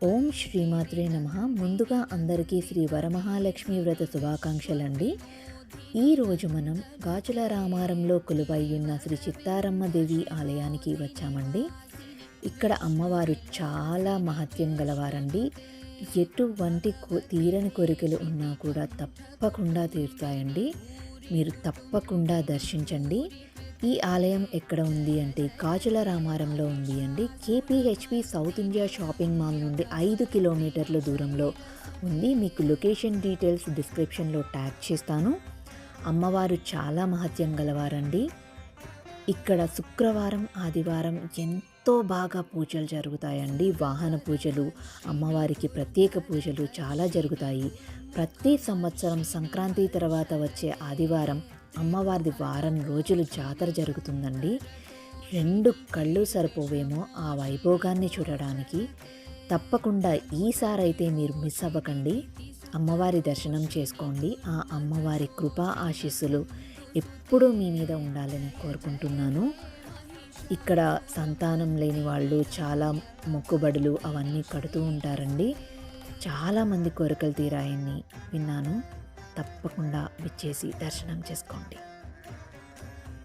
ఓం శ్రీమాత్రే నమః. ముందుగా అందరికీ శ్రీ వరమహాలక్ష్మి వ్రత శుభాకాంక్షలండి. ఈరోజు మనం గాజుల రామారంలో కొలువై ఉన్న శ్రీ చిత్తారమ్మ దేవి ఆలయానికి వచ్చామండి. ఇక్కడ అమ్మవారు చాలా మహత్యం గలవారండి. ఎటువంటి తీరని కోరికలు ఉన్నా కూడా తప్పకుండా తీరుతాయండి. మీరు తప్పకుండా దర్శించండి. ఈ ఆలయం ఎక్కడ ఉంది అంటే గాజుల రామారంలో ఉంది అండి. కేపీహెచ్పి సౌత్ ఇండియా షాపింగ్ మాల్ నుండి 5 కిలోమీటర్ల దూరంలో ఉంది. మీకు లొకేషన్ డీటెయిల్స్ డిస్క్రిప్షన్లో ట్యాగ్ చేస్తాను. అమ్మవారు చాలా మహత్యం గలవారండి. ఇక్కడ శుక్రవారం ఆదివారం ఎంతో బాగా పూజలు జరుగుతాయండి. వాహన పూజలు, అమ్మవారికి ప్రత్యేక పూజలు చాలా జరుగుతాయి. ప్రతి సంవత్సరం సంక్రాంతి తర్వాత వచ్చే ఆదివారం అమ్మవారిది వారం రోజులు జాతర జరుగుతుందండి. 2 కళ్ళు సరిపోవేమో ఆ వైభోగాన్ని చూడడానికి. తప్పకుండా ఈసారైతే మీరు మిస్ అవ్వకండి. అమ్మవారి దర్శనం చేసుకోండి. ఆ అమ్మవారి కృపా ఆశీస్సులు ఎప్పుడూ మీ మీద ఉండాలని కోరుకుంటున్నాను. ఇక్కడ సంతానం లేని వాళ్ళు చాలా మొక్కుబడులు అవన్నీ కడుతూ ఉంటారండి. చాలామంది కోరికలు తీరాయని విన్నాను. తప్పకుండా విచ్చేసి దర్శనం చేసుకోండి.